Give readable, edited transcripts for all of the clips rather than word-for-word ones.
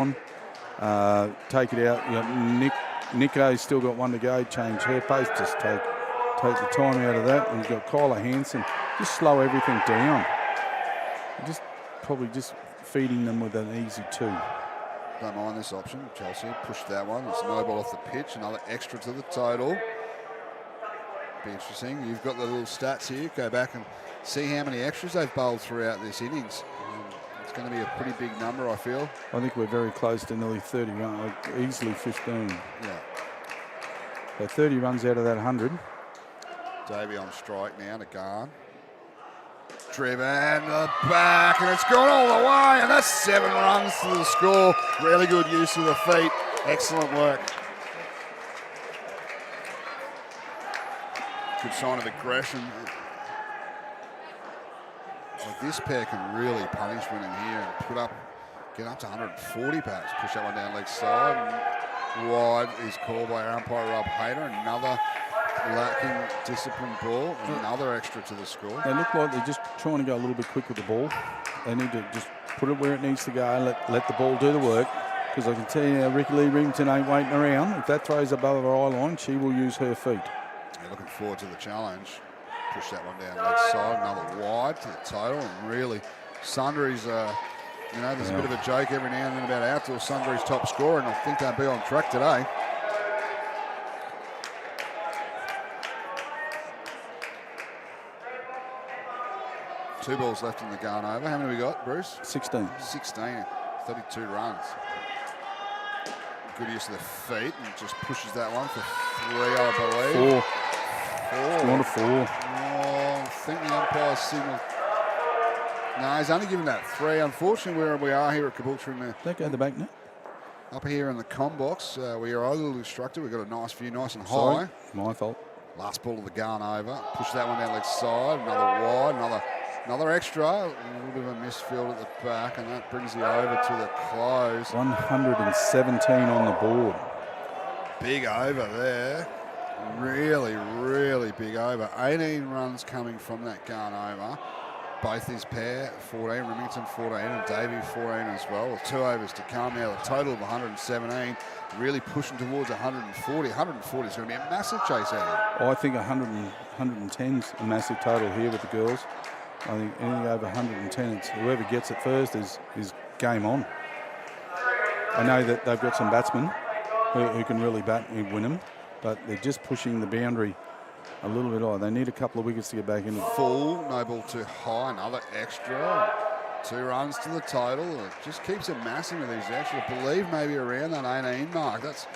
on. Take it out. Nico's still got one to go. Change her pace. Just take the time out of that. And you've got Kyla Hansen. Just slow everything down. Probably just feeding them with an easy 2. Don't mind this option. Chelsea pushed that one. It's no ball off the pitch. Another extra to the total. Be interesting. You've got the little stats here. Go back and see how many extras they've bowled throughout this innings. It's going to be a pretty big number, I feel. I think we're very close to nearly 30 runs, like easily 15. Yeah. So 30 runs out of that 100. Davey on strike now to Garn. Driven the back, and it's gone all the way, and that's 7 runs to the score. Really good use of the feet. Excellent work. Good sign of aggression. Like this pair can really punish Wynnum here and get up to 140 perhaps. Push that one down leg side. Wide is called by our umpire Rob Hayter. Another lacking disciplined ball. Another extra to the score. They look like they're just trying to go a little bit quick with the ball. They need to just put it where it needs to go. Let the ball do the work. Because I can tell you, Ricky Lee Rington ain't waiting around. If that throws above her eye line, she will use her feet. Yeah, looking forward to the challenge. Push that one down leg side, another wide to the total, and really, Sundry's, there's a bit of a joke every now and then about outdoor Sundry's top scorer, and I think they'll be on track today. Two balls left in the gun over. How many we got, Bruce? 16. 16, 32 runs. Good use of the feet, and just pushes that one for 3, I believe. 4. 4. Not a 4. Oh, I think the umpire's signalled. No, he's only given that 3. Unfortunately, where we are here at Caboolture Don't go to the back now. Up here in the com box, we are a little distracted. We've got a nice view, nice and high. Sorry, my fault. Last ball of the gun over. Push that one down leg side. Another wide, another extra. A little bit of a misfield at the back, and that brings the over to the close. 117 on the board. Big over there. Really, really big over. 18 runs coming from that gun over. Both his pair, 14, Remington 14 and Davey 14 as well. With 2 overs to come now, a total of 117. Really pushing towards 140. 140 is going to be a massive chase out here. I think 110's a massive total here with the girls. I think anything over 110, it's whoever gets it first is game on. I know that they've got some batsmen who can really bat and Wynnum, but they're just pushing the boundary a little bit high. They need a couple of wickets to get back in. Full, no ball too high, another extra. 2 runs to the total. It just keeps amassing with these extras. I believe maybe around that 18 mark. It's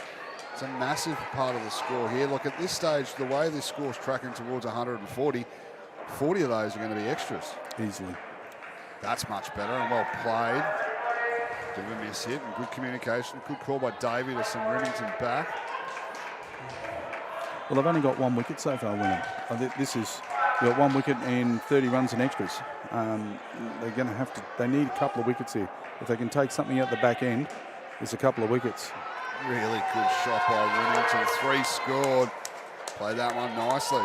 a massive part of the score here. Look, at this stage, the way this score's tracking towards 140, 40 of those are going to be extras. Easily. That's much better and well played. Bit of a miss hit and good communication. Good call by Davey to send Remington back. Well, they've only got 1 wicket so far, Wynnum. This is, they've got 1 wicket and 30 runs and extras. They're going to have to, they need a couple of wickets here. If they can take something out the back end, there's a couple of wickets. Really good shot by Remington. 3 scored. Played that one nicely.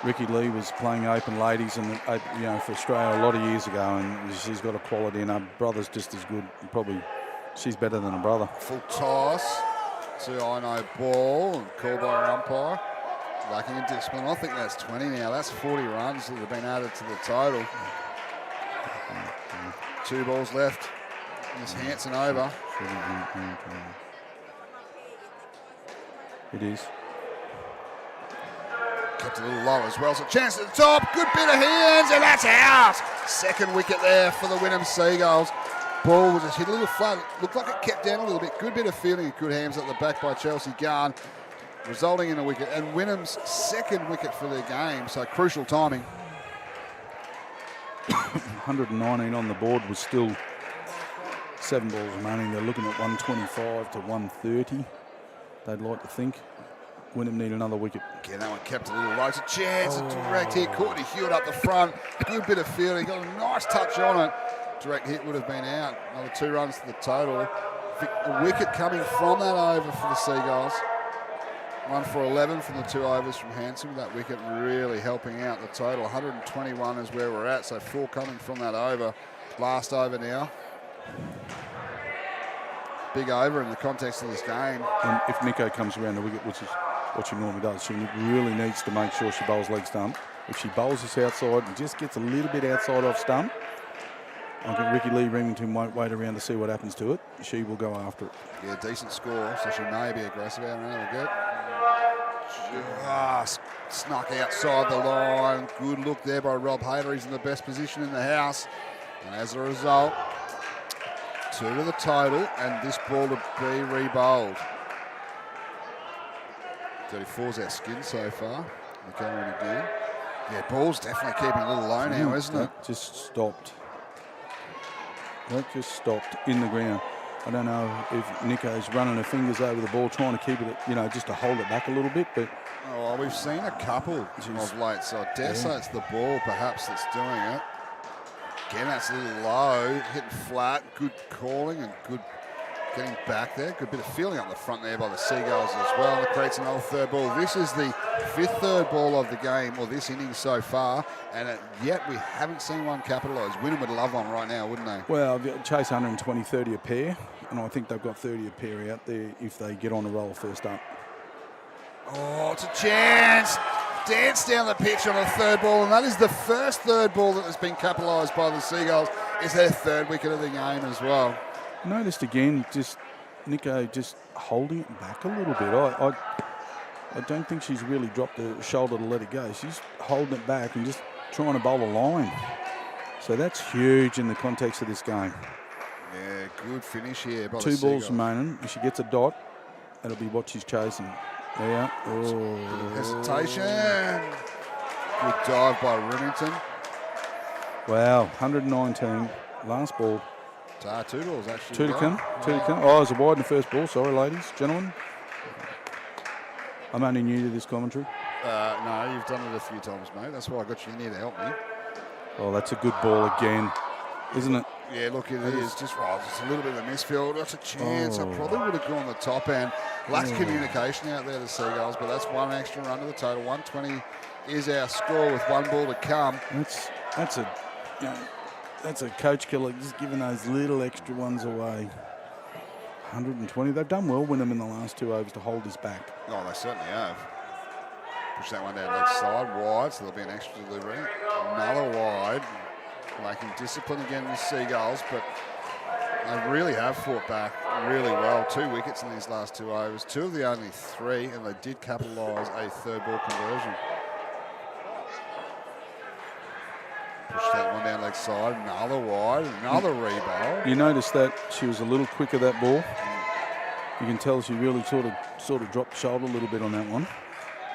Ricky Lee was playing open ladies and for Australia a lot of years ago, and she's got a quality, and her brother's just as good. Probably, she's better than her brother. Full toss to no ball, and called by our umpire. Lacking in discipline. I think that's 20 now. That's 40 runs that have been added to the total. 2 balls left. Miss Hansen over. It is. Kept a little low as well, so chance at the top, good bit of hands, and that's out! 2nd wicket there for the Wynnum Seagulls. Ball was just hit a little flat, looked like it kept down a little bit. Good bit of fielding and good hands at the back by Chelsea Garn, resulting in a wicket, and Wynnum's 2nd wicket for their game, so crucial timing. 119 on the board was still 7 balls remaining. They're looking at 125 to 130, they'd like to think. Wynnum need another wicket. Again, that one kept a little low. It's a chance, a direct hit. Courtney Hewitt up the front. Good bit of fielding. Got a nice touch on it. Direct hit would have been out. Another 2 runs to the total. The wicket coming from that over for the Seagulls. 1 for 11 from the 2 overs from Hanson. That wicket really helping out the total. 121 is where we're at, so 4 coming from that over. Last over now. Big over in the context of this game. And if Nico comes around the wicket, which is what she normally does, she really needs to make sure she bowls leg stump. If she bowls this outside and just gets a little bit outside off stump, I think Ricky Lee Remington won't wait around to see what happens to it. She will go after it. Yeah, decent score, so she may be aggressive out around the wicket. Just snuck outside the line. Good look there by Rob Hayter. He's in the best position in the house. And as a result, 2 to the total, and this ball to be re-bowled. 34's our skin so far. We're going again. Yeah, ball's definitely keeping a little low now, isn't it? Just stopped. That just stopped in the ground. I don't know if Nico's running her fingers over the ball, trying to keep it, just to hold it back a little bit. But well, we've seen a couple of late, so I dare say it's the ball perhaps that's doing it. Again, that's a little low, hitting flat. Good calling and good getting back there. Good bit of feeling up the front there by the Seagulls as well. And it creates another 3rd ball. This is the 5th 3rd ball of the game, or this inning so far, and yet we haven't seen one capitalise. Wynnum would love one right now, wouldn't they? Well, chase 120, 30 a pair, and I think they've got 30 a pair out there if they get on a roll first up. Oh, it's a chance. Dance down the pitch on a 3rd ball, and that is the first 3rd ball that has been capitalised by the Seagulls. It's their 3rd wicket of the game as well. Noticed again, just Nico just holding it back a little bit. I don't think she's really dropped the shoulder to let it go. She's holding it back and just trying to bowl a line. So that's huge in the context of this game. Yeah, good finish here by 2 the balls Seagulls. remaining. If she gets a dot, that'll be what she's chasing. There. Oh. Hesitation. Good dive by Remington. Wow, 119. Last ball. 2 balls actually. 2 to come. 2 to come. Oh, it was a wide in the first ball. Sorry, ladies, gentlemen. I'm only new to this commentary. No, you've done it a few times, mate. That's why I got you in here to help me. Oh, that's a good ball again, isn't it? Yeah, look, it is. Just a little bit of a misfield. That's a chance. I probably would have gone the top end. Lacks communication out there, the Seagulls, but that's 1 extra run to the total. 120 is our score with 1 ball to come. That's a coach killer, just giving those little extra ones away. 120. They've done well, Wynnum in the last 2 overs to hold his back. Oh, they certainly have. Push that one down leg side, wide, so there'll be an extra delivery. Another wide. Lacking discipline again, the Seagulls, but they really have fought back really well. 2 wickets in these last 2 overs. 2 of the only 3, and they did capitalise a 3rd ball conversion. Push that one down leg side, another wide, another rebound. You notice that she was a little quicker, that ball. You can tell she really sort of dropped the shoulder a little bit on that one.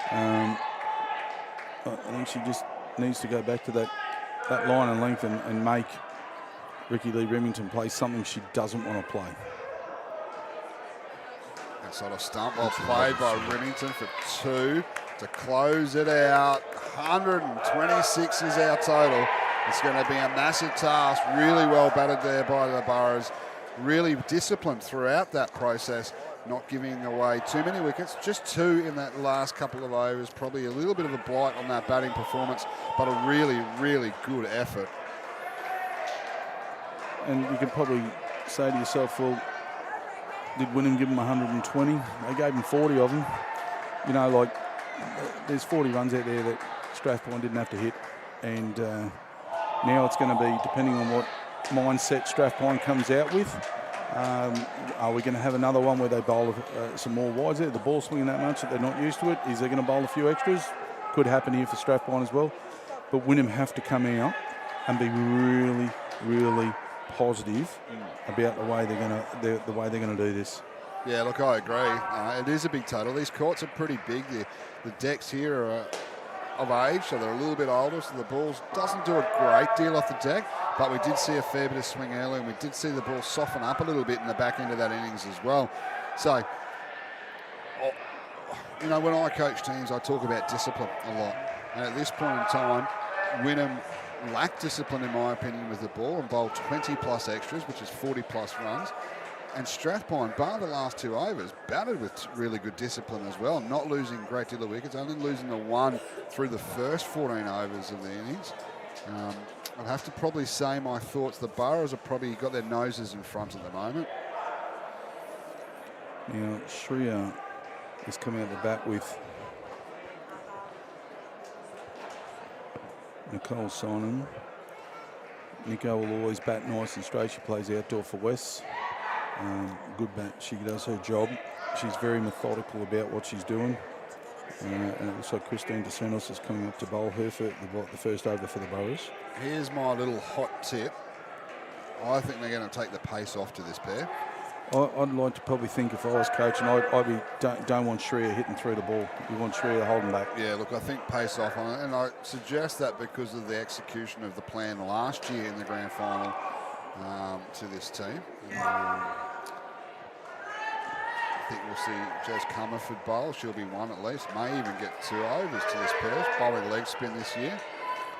I think she just needs to go back to that line and length and make Ricky Lee Remington play something she doesn't want to play. That sort of stump well played by Remington for 2 to close it out. 126 is our total. It's going to be a massive task. Really well batted there by the Burrows. Really disciplined throughout that process, not giving away too many wickets. Just 2 in that last couple of overs. Probably a little bit of a blight on that batting performance, but a really, really good effort. And you could probably say to yourself, well, did Wynnum give him 120? They gave him 40 of them. There's 40 runs out there that Strathpine didn't have to hit. And now it's going to be, depending on what mindset Strathpine comes out with, are we going to have another one where they bowl some more wides there? The ball swinging that much that they're not used to it. Is they going to bowl a few extras? Could happen here for Strathpine as well. But Wynnum have to come out and be really, really positive about the way they're going to do this. Yeah, look, I agree. It is a big total. These courts are pretty big. The decks here are of age, so they're a little bit older, so the ball doesn't do a great deal off the deck, but we did see a fair bit of swing early, and we did see the ball soften up a little bit in the back end of that innings as well. So, when I coach teams, I talk about discipline a lot. And at this point in time, Wynnum lacked discipline, in my opinion, with the ball and bowled 20-plus extras, which is 40-plus runs. And Strathpine, bar the last 2 overs, batted with really good discipline as well, not losing a great deal of wickets, only losing the 1 through the first 14 overs of the innings. I'd have to probably say my thoughts, the Burrows have probably got their noses in front at the moment. Now, Shreya is coming out the bat with Nicole Sonnen. Nico will always bat nice and straight. She plays outdoor for West. Good bat. She does her job. She's very methodical about what she's doing. And also Christine DeSantos is coming up to bowl her for the first over for the Burrows. Here's my little hot tip. I think they're going to take the pace off to this pair. I'd like to probably think if I was coaching, I'd don't want Shreya hitting through the ball. You want Shreya holding back. Yeah, look, I think pace off on it, and I suggest that because of the execution of the plan last year in the grand final to this team. I think we'll see Jazz Comerford bowl. She'll be 1 at least. May even get 2 overs to this pair. Bowling leg spin this year.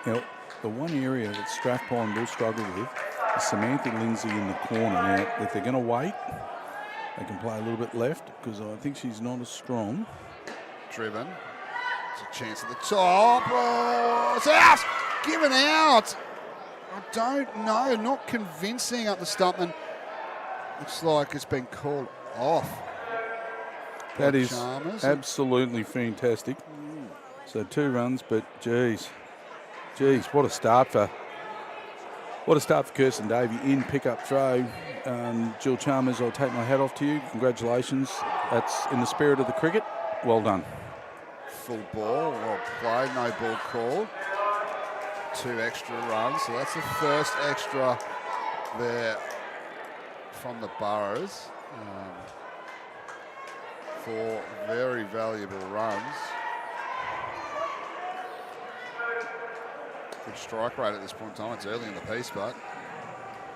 Now, the one area that Strathpine will struggle with is Samantha Lindsay in the corner. Now, if they're going to wait, they can play a little bit left because I think she's not as strong. Driven. It's a chance at the top. Oh, it's out! Given out! I don't know. Not convincing up the stumpman. Looks like it's been called off. That is absolutely fantastic. So 2 runs, but geez, what a start for Kirsten Davey in pickup throw. Jill Chalmers, I'll take my hat off to you. Congratulations. That's in the spirit of the cricket. Well done. Full ball, well played, no ball called. 2 extra runs, so that's the first extra there from the Burrows. 4 very valuable runs. Good strike rate at this point in time. It's early in the piece, but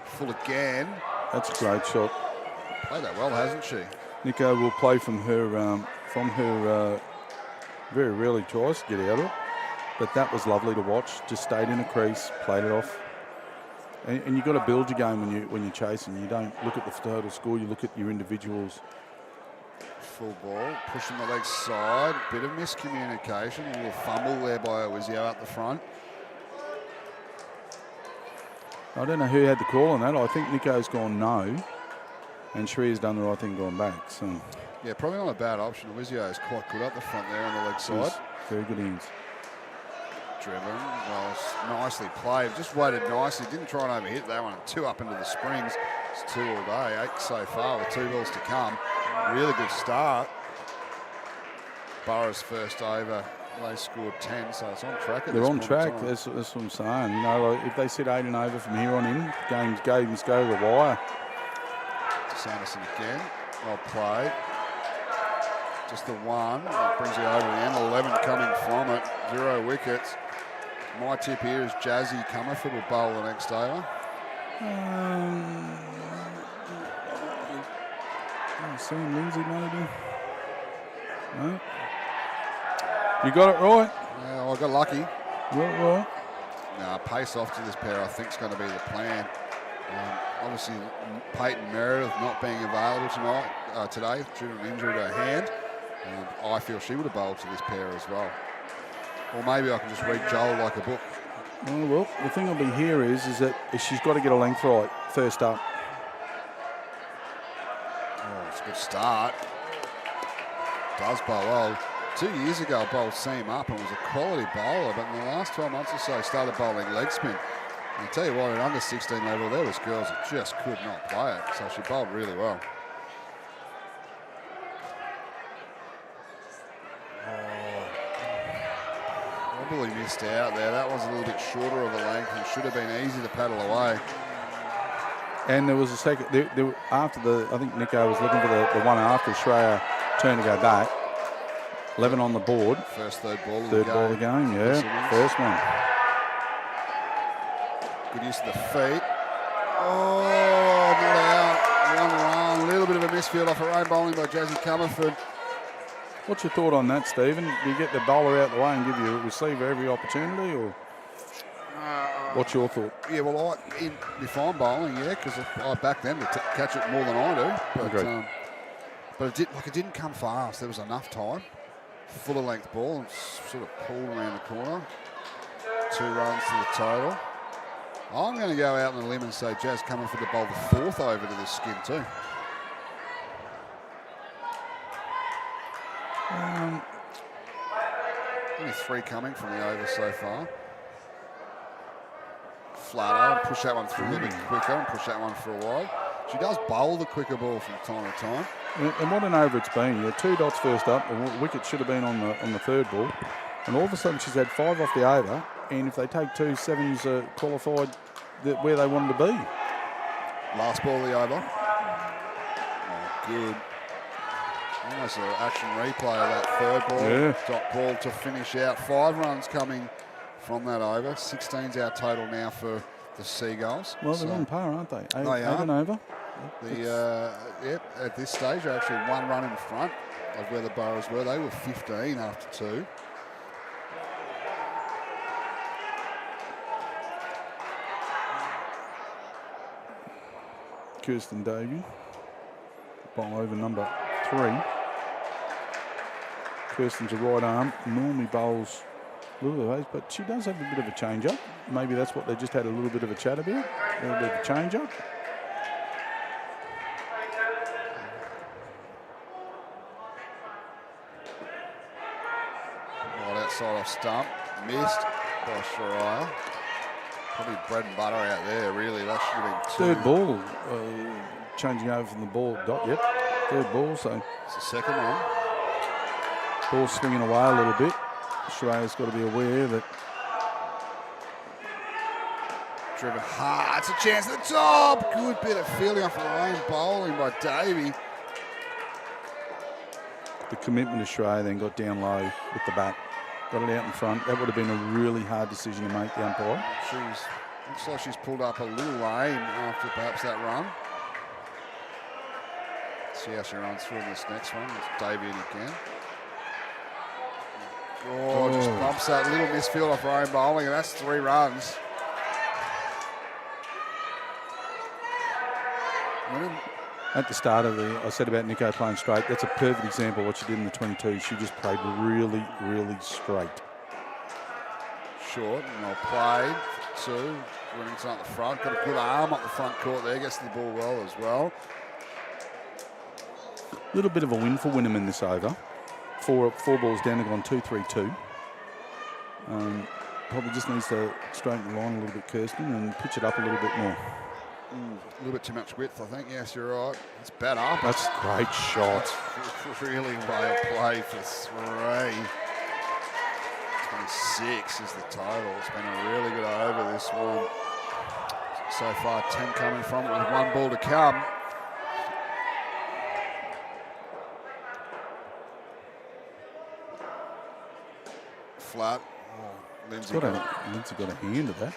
full again. That's a great shot. Played that well, hasn't she? Nico will play from her very rarely tries to get out of it, but that was lovely to watch. Just stayed in a crease, played it off. And you've got to build your game when you're chasing. You don't look at the total score, you look at your individuals. Full ball, pushing the leg side, bit of miscommunication, a little fumble there by Owizio out the front. I don't know who had the call on that. I think Nico's gone no, and Shreya's done the right thing going back. So yeah, probably not a bad option. Owizio is quite good up the front there on the leg side. Very good innings. Driven, well, nicely played. Just waited nicely. Didn't try and overhit that one. 2 up into the springs. It's 2 all day. 8 so far with 2 balls to come. Really good start. Burrows first over. They scored 10, so it's on track. They're on track. That's what I'm saying. You know, like if they sit 8 and over from here on in, games go to the wire. Sanderson again. Well played. Just the 1. That brings it over the end. 11 coming from it. 0 wickets. My tip here is Jazzy Comerford will bowl the next over. Sam Lindsay maybe. No. You got it right. Yeah, well, I got lucky. You got it right. No, pace off to this pair I think is going to be the plan. Obviously, Peyton Meredith not being available today due to an injury to her hand. I feel she would have bowled to this pair as well. Or maybe I can just read Joel like a book. Oh, well, the thing will be here is that she's got to get a length right first up. Oh, it's a good start. Does bowl well. 2 years ago, bowled seam up and was a quality bowler, but in the last 12 months or so, started bowling leg spin. And I tell you what, at under 16 level, there was girls that just could not play it, so she bowled really well. Probably missed out there. That was a little bit shorter of a length and should have been easy to paddle away. And there was a second, I think Nico was looking for the one after Shreya turned to go back. 11 on the board. First third ball of the game, yeah. First one. Good use of the feet. Oh, not out. 1 run. A little bit of a misfield off her own bowling by Jazzy Comerford. What's your thought on that, Stephen? Do you get the bowler out the way and give your receiver every opportunity, or? What's your thought? Yeah, well, if I'm bowling, yeah, because I back them to catch it more than I do. But it didn't come fast. There was enough time. Full of length ball and sort of pulled around the corner. 2 runs to the total. I'm going to go out on a limb and say Jazz coming for the bowl the 4th over to this skin too. Only 3 coming from the over so far. Flatter and push that one through a little bit quicker and push that one for a while. She does bowl the quicker ball from time to time. And what an over it's been. 2 dots first up. The wicket should have been on the 3rd ball. And all of a sudden she's had 5 off the over. And if they take 2, 7's qualified where they wanted to be. Last ball of the over. Oh, good. Almost an action replay of that 3rd ball. Yeah. Dot ball to finish out. 5 runs coming from that over. 16's our total now for the Seagulls. Well, they're on par, aren't they? They are. 8 and over. At this stage, they're actually 1 run in front of where the Boroughs were. They were 15 after 2. Kirsten Davey, bowl over number 3. Kirsten's a right arm, normally bowls a little bit of ways, but she does have a bit of a change-up. Maybe that's what they just had a little bit of a chat about, a little bit of a change-up. Right outside off stump, missed by Shariah. Probably bread and butter out there, really. That should have been 2. 3rd ball, changing over from the ball dot yet. 3rd ball, so It's the 2nd one. ball swinging away a little bit. Shariah's got to be aware that Driven hard. It's a chance at the top. Good bit of fielding off the lane. Bowling by Davey. the commitment of Shariah then got down low with the bat. Got it out in front. That would have been a really hard decision to make, the umpire. Looks like she's pulled up a little lane after perhaps that run. See how she runs through in this next one. It's Davey again. Oh, just bumps that little misfield off her own bowling, and that's 3 runs. At the start of I said about Nico playing straight. That's a perfect example of what she did in the 22. She just played really, really straight. Short and well played. 2. Winning's at the front. Got a good arm up the front court there. Gets the ball well as well. A little bit of a win for Wynnum in this over. Four balls down, they've gone 2-3-2. Probably just needs to straighten the line a little bit, Kirsten, and pitch it up a little bit more. A little bit too much width, I think. Yes, you're right. It's better. That's a great shot. That's really well played for 3. 26 is the total. It's been a really good over, this one. So far, 10 coming from it with 1 ball to come. Flat. Lindsay Got a hand of that.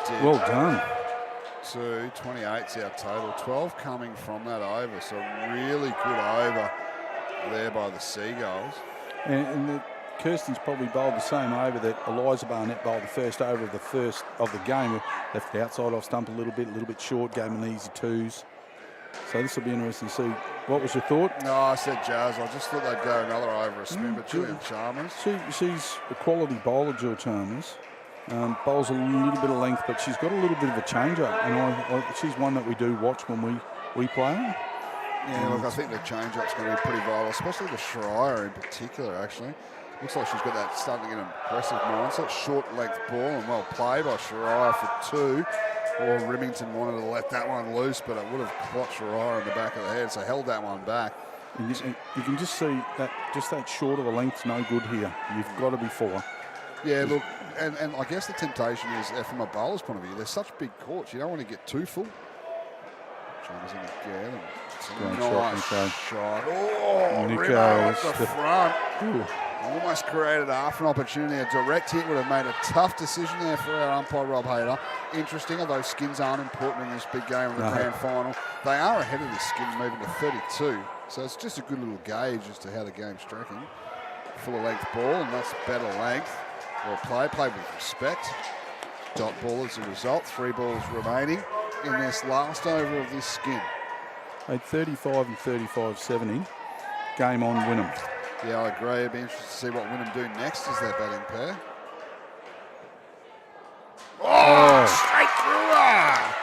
did. Well done. 28's our total. 12 coming from that over. So really good over there by the Seagulls. And Kirsten's probably bowled the same over that Eliza Barnett bowled the first over of the game. Left the outside off stump a little bit short, gave him an easy 2s. So this will be interesting to see. What was your thought? No, I said Jazz. I just thought they'd go another over a spin, but Julian Chalmers. She's a quality bowler, Jill Chalmers. Bowls a little bit of length, but she's got a little bit of a change-up. And she's one that we do watch when we play her. Yeah, look, I think the change-up's going to be pretty vital, especially the Shariah in particular, actually. Looks like she's got that starting to get an aggressive mindset. Short length ball and well played by Shariah for 2. Or Remington wanted to let that one loose, but it would have caught Shariah in the back of the head, so held that one back. And you can just see that short of a length's no good here. You've got to be 4. Yeah, look, and I guess the temptation is, from a bowler's point of view, they're such big courts, you don't want to get too full. Chalmers in again. Nice shot. Oh, Nico Rimmo at the front. Ooh. Almost created half an opportunity. A direct hit would have made a tough decision there for our umpire, Rob Hayter. Interesting, although skins aren't important in this big game of the grand final. They are ahead of the skins, moving to 32. So it's just a good little gauge as to how the game's tracking. Full of length ball, and that's better length. Well played with respect. dot ball as a result. 3 balls remaining in this last over of this skin. At 35 and 35-70. Game on, Wynnum. Yeah, I agree. It'd be interesting to see what Wynnum do next as their batting pair. Oh, straight through her!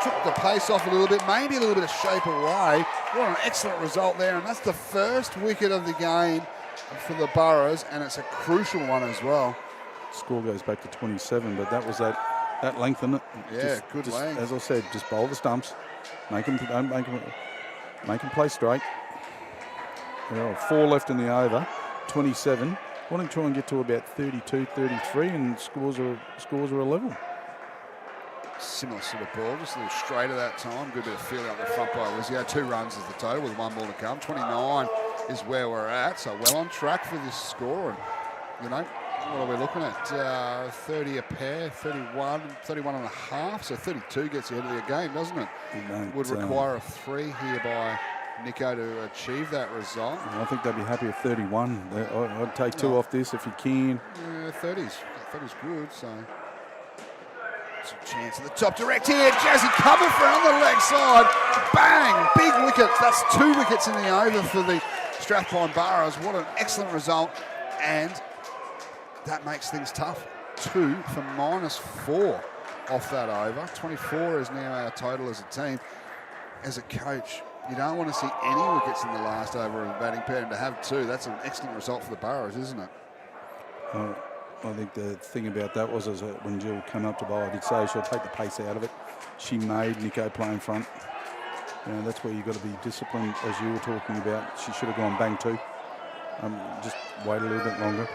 Took the pace off a little bit, maybe a little bit of shape away. What an excellent result there, and that's the first wicket of the game for the Burrows, and it's a crucial one as well. Score goes back to 27, but that was that length in it. Yeah, good length. As I said, just bowl the stumps, make them play straight. There are 4 left in the over, 27. Want to try and get to about 32, 33, and scores are a level. Similar sort of ball, just a little straighter that time. Good bit of feeling up the front by Wizio. 2 runs is the total with 1 ball to come. 29 is where we're at, so well on track for this score. And, you know, what are we looking at? 30 a pair, 31 and a half, so 32 gets you ahead of the game, doesn't it? Would require a 3 here by Nico to achieve that result. I think they'd be happy with 31. I'd take 2 off this if you can. Yeah, 30's good, so... It's a chance at the top, direct here, Jazzy cover for on the leg side, bang, big wicket. That's 2 wickets in the over for the Strathpine Burrows. What an excellent result, and that makes things tough. 2 for -4 off that over. 24 is now our total as a team. As a coach, you don't want to see any wickets in the last over of a batting pair, and to have 2, that's an excellent result for the Burrows, isn't it? I think the thing about that was when Jill came up to bowl, I did say she'll take the pace out of it. She made Nico play in front. You know, that's where you've got to be disciplined, as you were talking about. She should have gone bang 2. Just wait a little bit longer.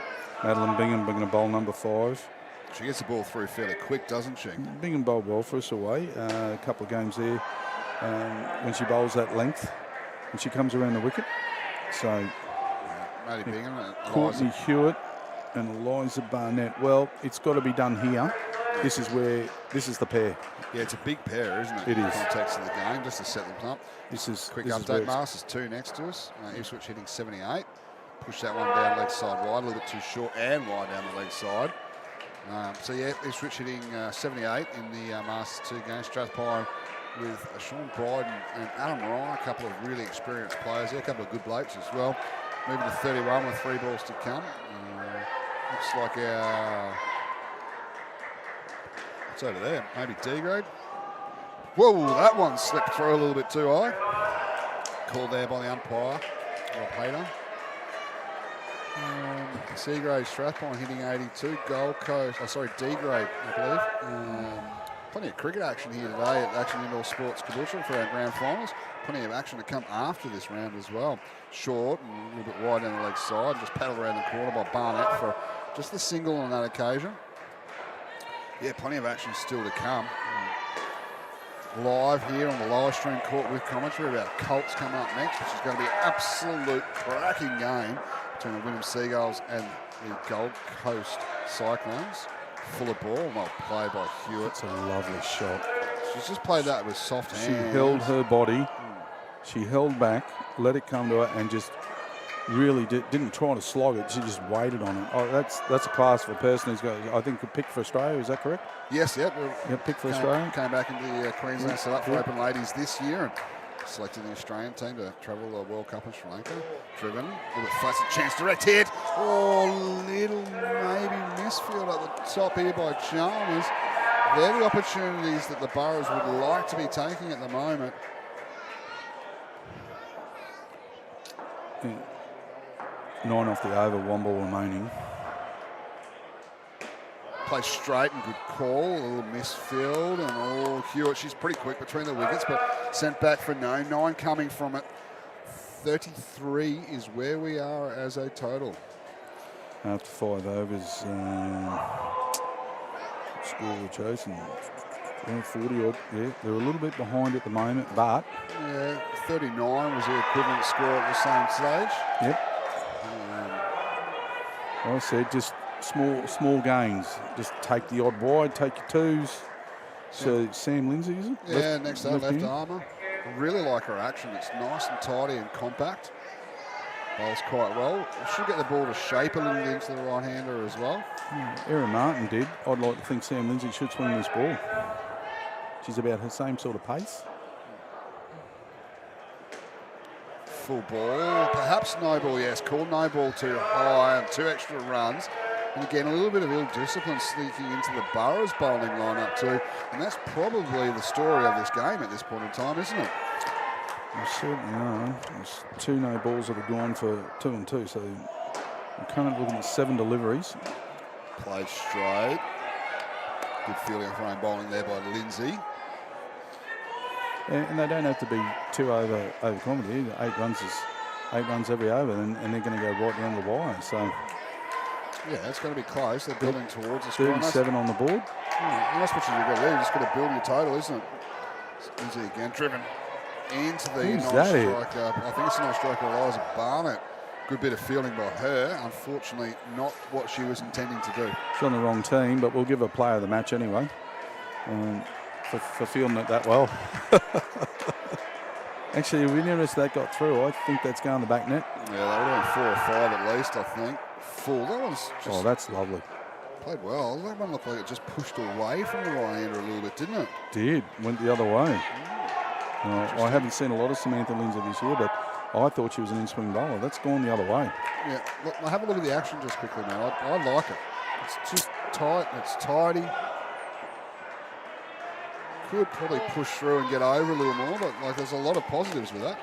Madeline Bingham going to bowl number 5. She gets the ball through fairly quick, doesn't she? Bingham bowled well for us away. A couple of games there when she bowls that length and she comes around the wicket. So, Maddie Bingham, Courtney Hewitt and Eliza Barnett. Well, it's got to be done here. This is the pair. Yeah, it's a big pair, isn't it? It is. In the context of the game, just to set them up. Quick update, Masters 2 next to us. Ipswich hitting 78. Push that one down leg side wide, a little bit too short and wide down the leg side. So yeah, Ipswich hitting 78 in the Masters 2 game. Strathpine with Sean Bryden and Adam Ryan, a couple of really experienced players there, a couple of good blokes as well. Moving to 31 with 3 balls to come. Looks like our... What's over there? Maybe D grade. Whoa, that one slipped through a little bit too high. Called there by the umpire, Rob Hayter. C grade Strathpine hitting 82. Gold Coast, D grade, I believe. Plenty of cricket action here today at Action Indoor Sports Caboolture for our grand finals. Plenty of action to come after this round as well. Short and a little bit wide down the leg side. Just paddled around the corner by Barnett for just the single on that occasion. Yeah, plenty of action still to come. Live here on the live stream court with commentary about Colts coming up next, which is going to be an absolute cracking game between the Wynnum Seagulls and the Gold Coast Cyclones. Full of ball, well played by Hewitt. It's a lovely shot. She's just played that with soft hands. She held her body, she held back, let it come to her, and just really didn't try to slog it. She just waited on it. Oh, that's a class for a person who's got, I think, could pick for Australia. Is that correct? Yes, yep. Pick for Australia. Came back into Queensland, set up for Open Ladies this year, and selected the Australian team to travel the World Cup in Sri Lanka. Driven, a little bit flat, a chance, direct hit. Oh, little maybe misfield at the top here by Chalmers. They're the opportunities that the Burrows would like to be taking at the moment. Yeah. 9 off the over, 1 ball remaining. Play straight and good call, a little misfield, and Hewitt, she's pretty quick between the wickets, but sent back for no. 9 coming from it. 33 is where we are as a total. After 5 overs, score we're chasing, 40 odd. Yeah, they're a little bit behind at the moment, but... Yeah, 39 was the equivalent score at the same stage. Yep. I said just small gains. Just take the odd wide, take your 2s. So Sam Lindsay, is it? Yeah, next up, left armour. I really like her action. It's nice and tidy and compact. Bowls quite well. Should get the ball to shape a little bit into the right-hander as well. Aaron Martin did. I'd like to think Sam Lindsay should swing this ball. She's about her same sort of pace. Full ball, perhaps no ball, yes. Called no ball too high and 2 extra runs. And again, a little bit of ill discipline sneaking into the Burrows bowling lineup too. And that's probably the story of this game at this point in time, isn't it? They certainly are. There's 2 no balls that have gone for 2 and 2. So we're currently looking at 7 deliveries. Played straight. Good fielding frame bowling there by Lindsay. And they don't have to be too over confident. 8 runs is 8 runs every over, and they're going to go right down the wire. So yeah, it's going to be close. They're building towards the score. 37 on the board. Yeah, and that's what you've got to do. You've just got to build your total, isn't it? Lindsay again driven into the non-striker. I think it's a non-striker, Eliza Barnett. Good bit of fielding by her. Unfortunately, not what she was intending to do. She's on the wrong team, but we'll give her player of the match anyway. For fielding it that well. Actually, if we noticed that got through, I think that's going the back net. Yeah, they were doing 4 or 5 at least, I think. Full. That one's just... Oh, that's lovely. Played well. That one looked like it just pushed away from the right-hander a little bit, didn't it? Did. Went the other way. I haven't seen a lot of Samantha Lindsay this year, but I thought she was an in-swing bowler. That's gone the other way. Yeah, look, have a look at the action just quickly, man. I like it. It's just tight, it's tidy. Could probably push through and get over a little more, but like there's a lot of positives with that.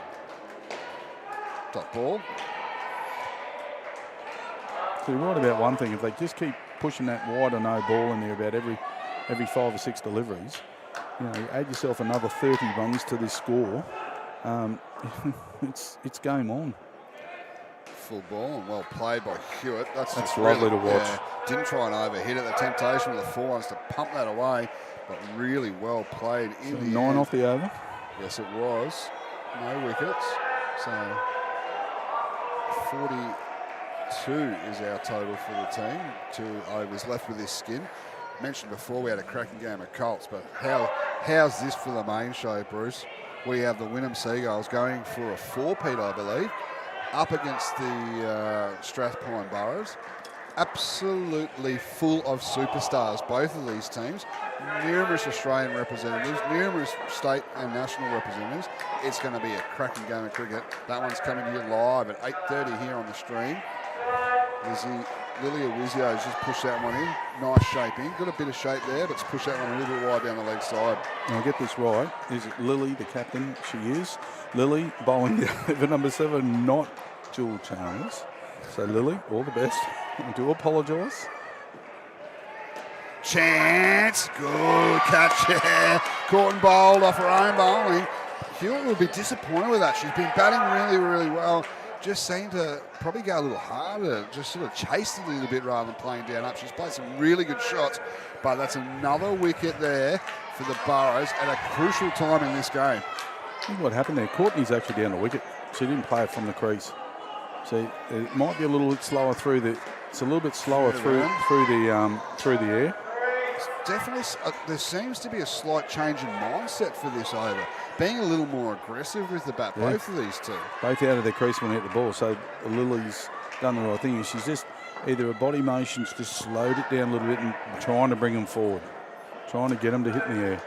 Dot ball. So you're right about one thing. If they just keep pushing that wide or no ball in there about every 5 or 6 deliveries, you add yourself another 30 runs to this score. It's game on. Full ball and well played by Hewitt. That's just lovely really, to watch. Yeah, didn't try and overhit it. The temptation with the 4 was to pump that away, but really well played in So the 9 end. off the over. Yes, it was. No wickets. So 42 is our total for the team. 2 overs left with this skin. Mentioned before we had a cracking game of Colts, but how's this for the main show, Bruce? We have the Wynnum Seagulls going for a 4-peat, I believe, up against the Strath Burrows. Absolutely full of superstars, both of these teams. Numerous Australian representatives, numerous state and national representatives. It's going to be a cracking game of cricket. That one's coming to you live at 8:30 here on the stream. Lily Awizio has just pushed that one in. Nice shaping. Got a bit of shape there, but it's pushed that one a little bit wide down the leg side. Now, I'll get this right. Is it Lily, the captain? She is. Lily bowling the number 7, not Jewel Chalmers. So, Lily, all the best. I do apologise. Chance. Good catch there. Caught and bowled off her own bowling. Hewitt will be disappointed with that. She's been batting really, really well. Just seemed to probably go a little harder, just sort of chased it a little bit rather than playing down up. She's played some really good shots, but that's another wicket there for the Burrows at a crucial time in this game. Look what happened there. Courtney's actually down the wicket. She didn't play it from the crease. So it might be a little bit slower through the. It's a little bit slower through the air. It's definitely, there seems to be a slight change in mindset for this over. Being a little more aggressive with the bat, both of these two. Both out of their crease when they hit the ball. So Lily's done the right thing. She's just either her body motion's just slowed it down a little bit and trying to bring them forward. Trying to get them to hit in the air.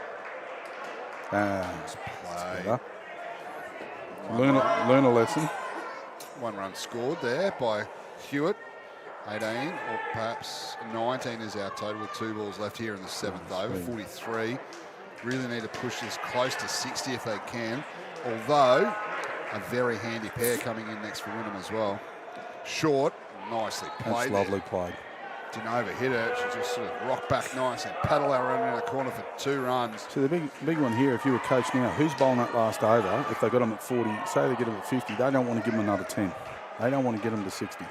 Play. Learn a lesson. 1 run scored there by Hewitt. 18 or perhaps 19 is our total with 2 balls left here in the 7th over. 43. Really need to push this close to 60 if they can. Although a very handy pair coming in next for Wynnum as well. Short, nicely played. That's lovely played. Didn't overhit it. She just sort of rocked back nice and paddle out around in the corner for 2 runs. So the big one here, if you were coach now, who's bowling that last over? If they got them at 40, say they get them at 50, they don't want to give them another 10. They don't want to get them to 60.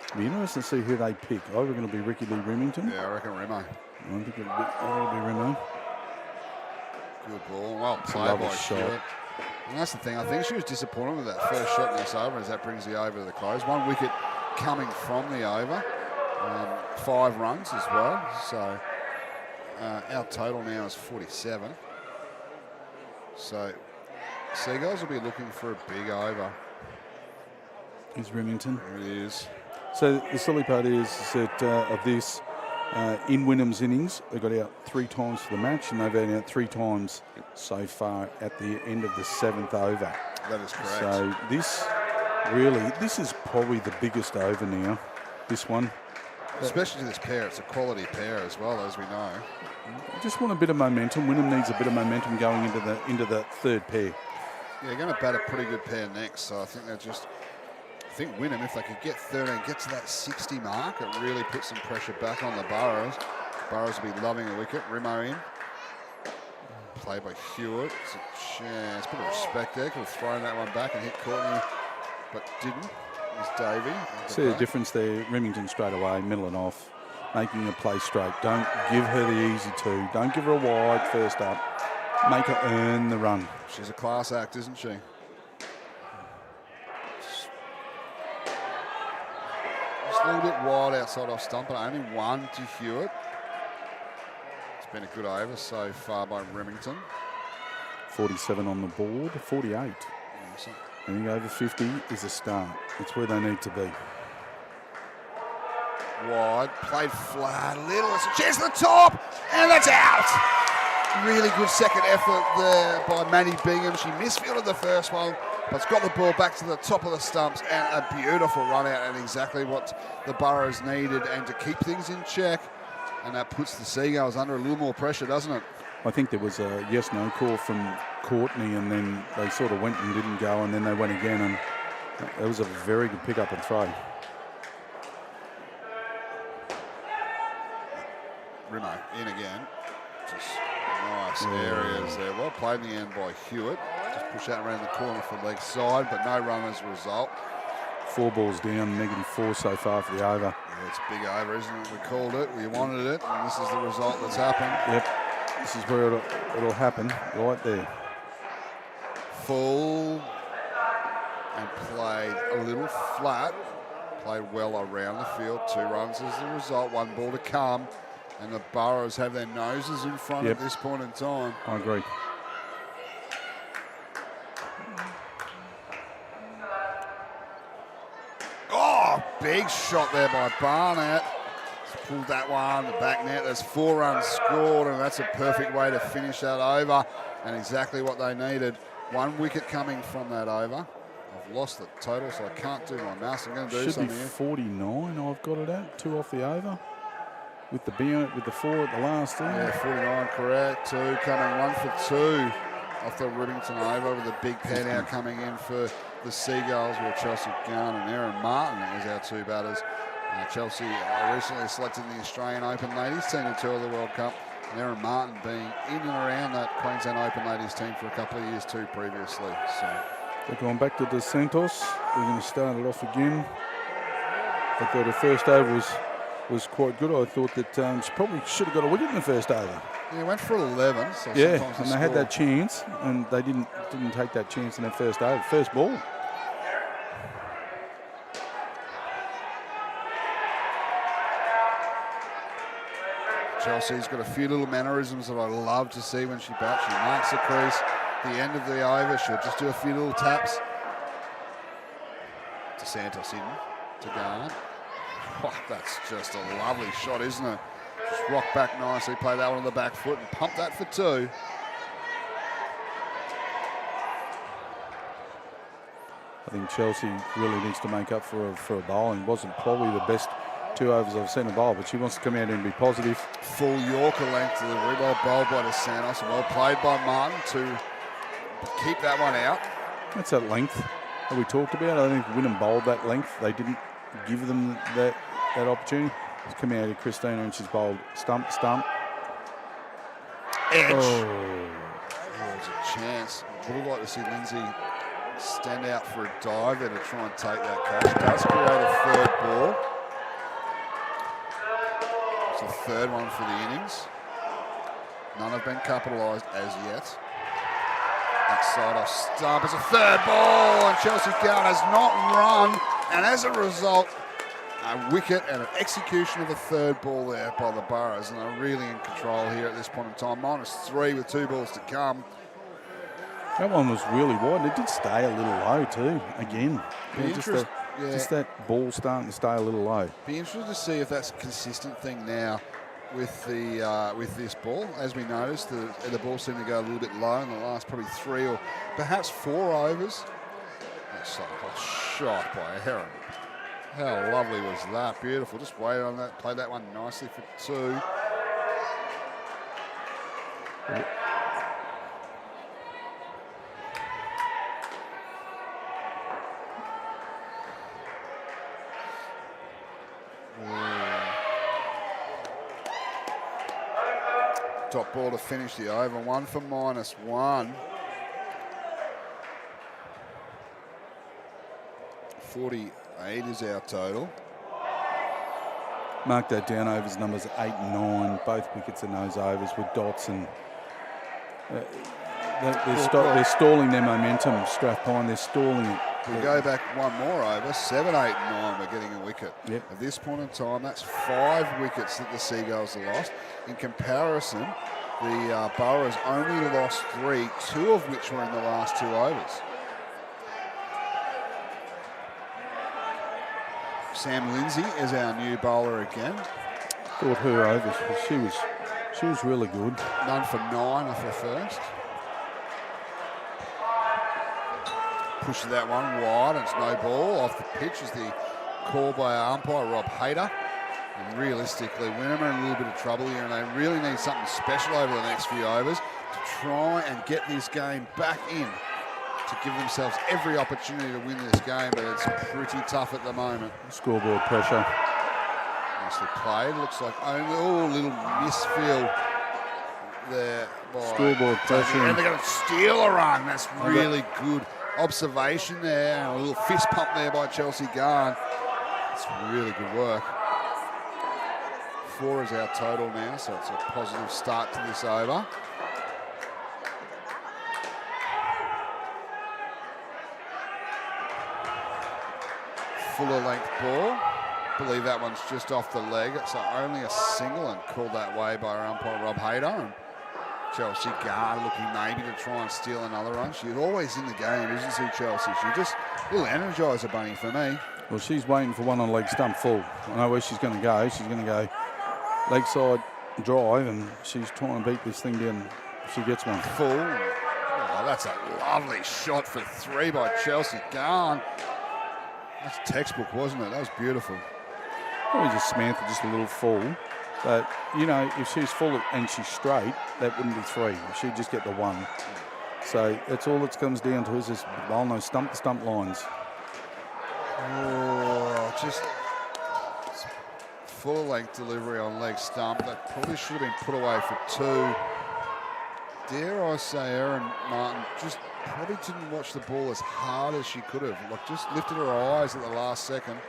It'll be interesting to see who they pick. I reckon it'll be Ricky Lee Remington. Yeah, I reckon Remo. I think it'll be Remo. Good ball. Well played by Hewitt. And that's the thing. I think she was disappointed with that first shot in this over as that brings the over to the close. 1 wicket coming from the over. 5 runs as well. So our total now is 47. So Seagulls will be looking for a big over. Is Remington. There it is. So the silly part is that of this, in Wynnum's innings, they got out 3 times for the match, and they've been out 3 times so far at the end of the 7th over. That is correct. So this is probably the biggest over now, this one. Especially to this pair. It's a quality pair as well, as we know. I just want a bit of momentum. Wynnum needs a bit of momentum going into the third pair. Yeah, they're going to bat a pretty good pair next, so I think Wynnum, if they could get 13, get to that 60 mark, it really puts some pressure back on the Burrows. Burrows will be loving a wicket. Rimo in. Played by Hewitt. It's a chance. Bit of respect there. Could have thrown that one back and hit Courtney, but didn't. It was Davey. See the difference there. Remington straight away, middling off, making a play straight. Don't give her the easy 2. Don't give her a wide first up. Make her earn the run. She's a class act, isn't she? Just a little bit wide outside off stump, but only 1 to Hewitt. It's been a good over so far by Remington. 47 on the board, 48. Awesome. Anything over 50 is a start. It's where they need to be. Wide, played flat, little, it's a chance at the top, and that's out. Really good second effort there by Maddie Bingham. She misfielded the first one, but's got the ball back to the top of the stumps, and a beautiful run out, and exactly what the Burrows needed, and to keep things in check, and that puts the Seagulls under a little more pressure, doesn't it? I think there was a yes-no call from Courtney, and then they sort of went and didn't go, and then they went again, and it was a very good pick-up and throw. Rimo in again. Just nice areas there. Well played in the end by Hewitt. Just push that around the corner for leg side, but no run as a result. 4 balls down, -4 so far for the over. Yeah, it's big over, isn't it? We called it, we wanted it, and this is the result that's happened. Yep, this is where it'll happen, right there. Full and played a little flat. Played well around the field. 2 runs as the result, 1 ball to come. And the Burrows have their noses in front at this point in time. I agree. Oh, big shot there by Barnett. Just pulled that one, the back net. There's 4 runs scored, and that's a perfect way to finish that over. And exactly what they needed. 1 wicket coming from that over. I've lost the total, so I can't do my mouse. I'm going to do something here. Should be 49, I've got it at. 2 off the over. With the 4 at the last thing. Yeah, 49 correct. 2 coming, 1 for 2 off the Remington over with a big pen out coming in for the Seagulls with Chelsea Gunn and Erin Martin as our 2 batters. Chelsea recently selected in the Australian Open Ladies team to tour the World Cup. And Erin Martin being in and around that Queensland Open Ladies team for a couple of years too previously. So they're going back to Dos Santos. We're going to start it off again. I thought the first over was quite good. I thought that she probably should have got a wicket in the first over. Yeah, went for 11. So yeah, and they had that chance, and they didn't take that chance in that first over, first ball. Chelsea's got a few little mannerisms that I love to see when she bats. She marks the crease. The end of the over, she'll just do a few little taps. To Santos in, to Garner. Oh, that's just a lovely shot, isn't it? Just rock back nicely, play that one on the back foot and pump that for 2. I think Chelsea really needs to make up for a bowling. It wasn't probably the best 2 overs I've seen a bowl, but she wants to come out and be positive. Full Yorker length delivery, well bowled by Dos Santos and well played by Martin to keep that one out. That's that length that we talked about. I think Wynnum bowled that length. They didn't give them that opportunity. It's coming out of Christina and she's bowled stump. Edge. Oh, there's a chance. Would have liked to see Lindsay stand out for a dive there to try and take that catch. Does create a 3rd ball. It's the 3rd one for the innings. None have been capitalised as yet. Outside off stump. It's a 3rd ball, and Chelsea Gunn has not run, and as a result, a wicket and an execution of a 3rd ball there by the Burrows, and they're really in control here at this point in time. -3 with 2 balls to come. That one was really wide, and it did stay a little low too. Again, Yeah. Just that ball starting to stay a little low. Be interested to see if that's a consistent thing now with the with this ball. As we noticed, the ball seemed to go a little bit low in the last probably 3 or perhaps 4 overs. That's a hot shot by Heron. How lovely was that? Beautiful. Just waited on that. Played that one nicely for 2. Top ball to finish the over. 1 for -1. 48 is our total. Mark that down. Overs numbers 8 and 9. Both wickets in those overs with dots, and they're stalling their momentum. Strath Pine, they're stalling it. We go back one more over. 7, 8, 9. We're getting a wicket. Yep. At this point in time, that's 5 wickets that the Seagulls have lost. In comparison, the Boroughs only lost 3, 2 of which were in the last 2 overs. Sam Lindsay is our new bowler again. Thought her overs. She was really good. None for 9 off her first. Pushes that one wide, and it's no ball. Off the pitch is the call by our umpire, Rob Hayter. And realistically, Wynnum are in a little bit of trouble here, and they really need something special over the next few overs to try and get this game back in, to give themselves every opportunity to win this game, but it's pretty tough at the moment. Scoreboard pressure. Nicely played. Looks like only a little misfield there. Scoreboard pressure. And they're going to steal a run. That's really good observation there. And a little fist pump there by Chelsea Garn. It's really good work. 4 is our total now, so it's a positive start to this over. Fuller length ball. I believe that one's just off the leg. It's only a single, and called that way by our umpire Rob Hayter. And Chelsea Garn looking maybe to try and steal another run. She's always in the game, isn't she, Chelsea? She just a little energiser bunny for me. Well, she's waiting for one on leg stump full. I know where she's going to go. She's going to go leg side drive, and she's trying to beat this thing down if she gets one. Full. Oh, that's a lovely shot for 3 by Chelsea Garn. That's textbook, wasn't it? That was beautiful. Probably just Samantha, just a little full. But, you know, if she's full and she's straight, that wouldn't be 3. She'd just get the 1. So that's all it comes down to is this bowling those stump-to-stump lines. Oh, just full length delivery on leg stump. That probably should have been put away for 2. Dare I say, Erin Martin just probably didn't watch the ball as hard as she could have. Like, just lifted her eyes at the last second.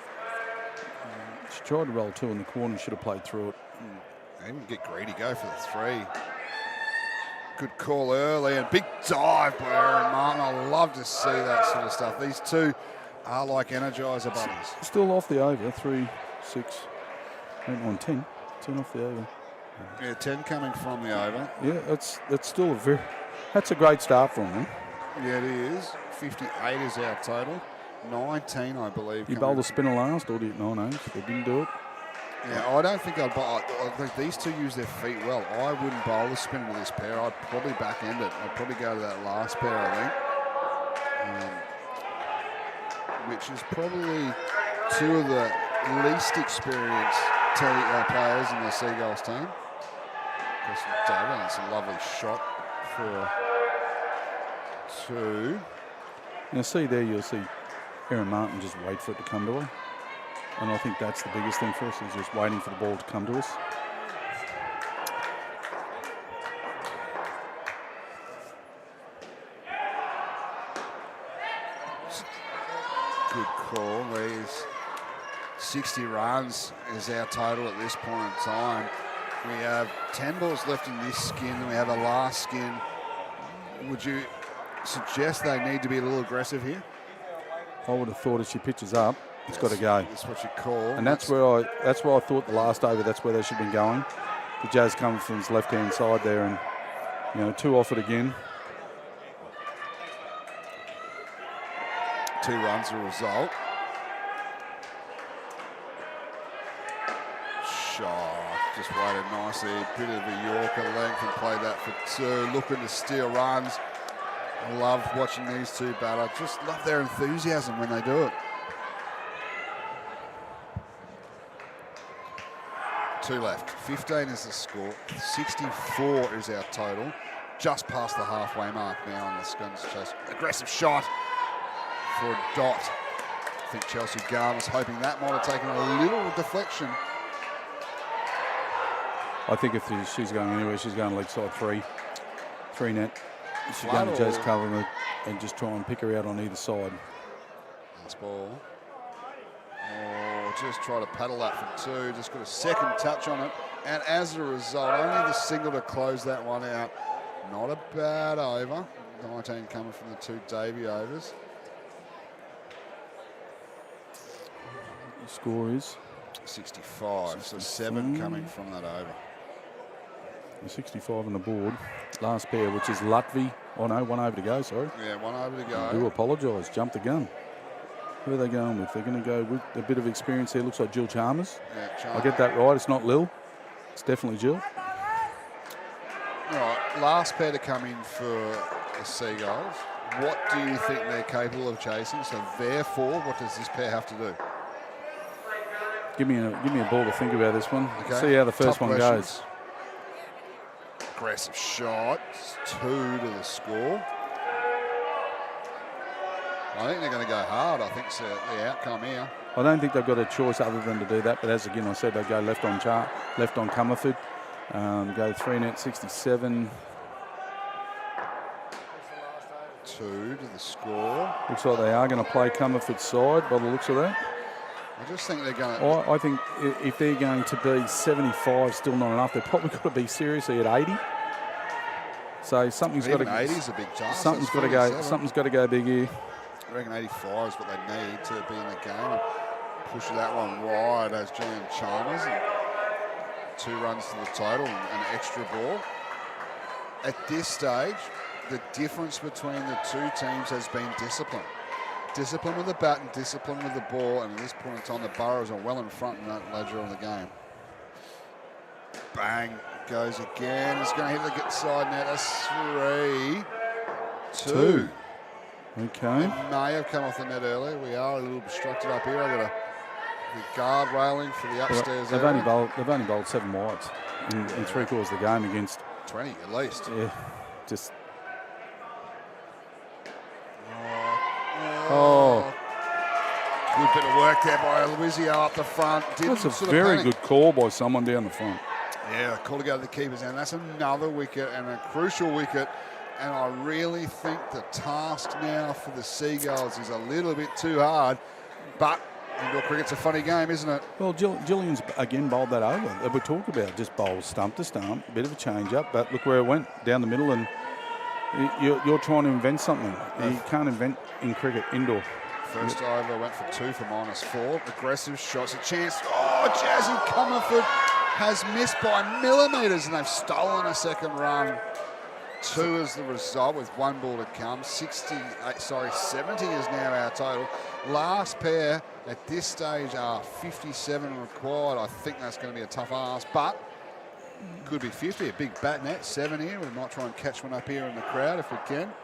She tried to roll 2 in the corner and should have played through it. Even get greedy, go for the 3. Good call early, and big dive by Erin Martin. I love to see that sort of stuff. These 2 are like energiser bunnies. Still off the over, 3, 6, 8, 9, 10. 10 off the over. Yeah, 10 coming from the over. Yeah, that's still that's a great start from them. Yeah, it is. 58 is our total. 19, I believe. You bowled a spinner last, or did you 9 overs? They didn't do it. Yeah, I don't think I'd bowl. I think these 2 use their feet well. I wouldn't bowl a spinner to this pair. I'd probably back end it. I'd probably go to that last pair, I think. Which is probably 2 of the least experienced players in the Seagulls team. That's a lovely shot for 2. Now see there, you'll see Erin Martin just wait for it to come to her. And I think that's the biggest thing for us, is just waiting for the ball to come to us. Good call. These 60 runs is our total at this point in time. We have 10 balls left in this skin, and we have a last skin. Would you suggest they need to be a little aggressive here? I would have thought if she pitches up, it's got to go. That's what you call. And that's where I thought the last over, that's where they should have been going. The Jazz coming from his left-hand side there, and, you know, 2 off it again. 2 runs a result. Just waited nicely, bit of a Yorker length and played that for 2. Looking to steal runs. I love watching these two batter. Just love their enthusiasm when they do it. 2 left. 15 is the score. 64 is our total. Just past the halfway mark now on the Scones chase. Aggressive shot for a dot. I think Chelsea Garn was hoping that might have taken a little deflection. I think if she's going anywhere, she's going leg side 3 net. She's going to just cover them and just try and pick her out on either side. Last ball. Oh, just try to paddle that for 2. Just got a second touch on it. And as a result, only the single to close that one out. Not a bad over. 19 coming from the 2 Davey overs. The score is 65. So 7 coming from that over. 65 on the board. Last pair, which is Lutvi. Oh no, 1 over to go, sorry. Yeah, 1 over to go. I do apologise, jumped the gun. Who are they going with? They're going to go with a bit of experience here. Looks like Jill Chalmers. Yeah, Chalmers. I get that right, it's not Lil. It's definitely Jill. All right, last pair to come in for the Seagulls. What do you think they're capable of chasing? So therefore, what does this pair have to do? Give me a ball to think about this one. Okay. See how the first Tough one questions. goes. Aggressive shot. 2 to the score. I think they're going to go hard. I think so. The outcome here. I don't think they've got a choice other than to do that. But as again I said, they go left on Comerford. Go 3 net 67. 2 to the score. Looks like they are going to play Comerford's side by the looks of that. I just think they're going to. I think if they're going to be 75, still not enough. They've probably got to be seriously at 80. So something's got to. 80 is a big task. Something's got to go. Something's got to go big here. I reckon 85 is what they need to be in the game and push that one wide as Julian Chalmers. And 2 runs to the total and an extra ball. At this stage, the difference between the 2 teams has been discipline. Discipline with the bat and discipline with the ball, and at this point in time, the Burrows are well in front in that ledger of the game. Bang, goes again. It's going to hit the side net. That's 3-2. Okay. It may have come off the net earlier. We are a little obstructed up here. I've got the guard railing for the upstairs. They've only bowled 7 wides in 3/4 of the game against 20 at least. Yeah, just. Good bit of work there by Luizio up the front. That's a very good call by someone down the front. Yeah, call to go to the keepers, and that's another wicket and a crucial wicket. And I really think the task now for the Seagulls is a little bit too hard. But indoor cricket's a funny game, isn't it? Well, Gillian's again bowled that over. We talk about just bowls stump to stump, bit of a change up, but look where it went, down the middle, and you're trying to invent something. You can't invent in cricket indoor. First over went for 2 for -4. Aggressive shots, a chance. Oh, Jazzy Comerford has missed by millimetres, and they've stolen a second run. 2 is the result with 1 ball to come. 70 is now our total. Last pair at this stage are 57 required. I think that's going to be a tough ask, but could be 50. A big bat net, 7 here. We might try and catch one up here in the crowd if we can.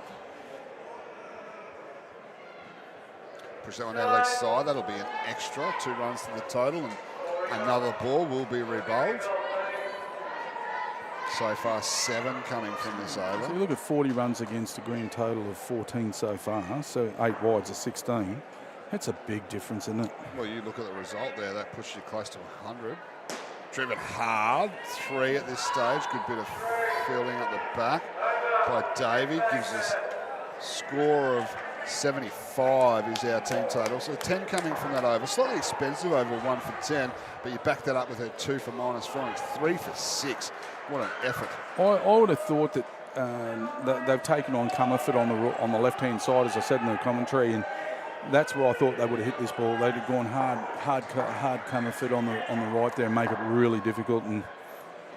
Push that one down leg side. That'll be an extra. 2 runs to the total, and another ball will be rebowled. So far, 7 coming from this over. So you look at 40 runs against a grand total of 14 so far, so 8 wides are 16. That's a big difference, isn't it? Well, you look at the result there, that pushes you close to 100. Driven hard, 3 at this stage. Good bit of fielding up the back by Davey. Gives us score of 75 is our team total. So 10 coming from that over. Slightly expensive over, 1 for 10, but you back that up with a 2 for -4. It's 3 for 6. What an effort. I would have thought that they've taken on Comerford on the left-hand side, as I said in the commentary, and that's where I thought they would have hit this ball. They'd have gone hard Comerford on the right there and make it really difficult. And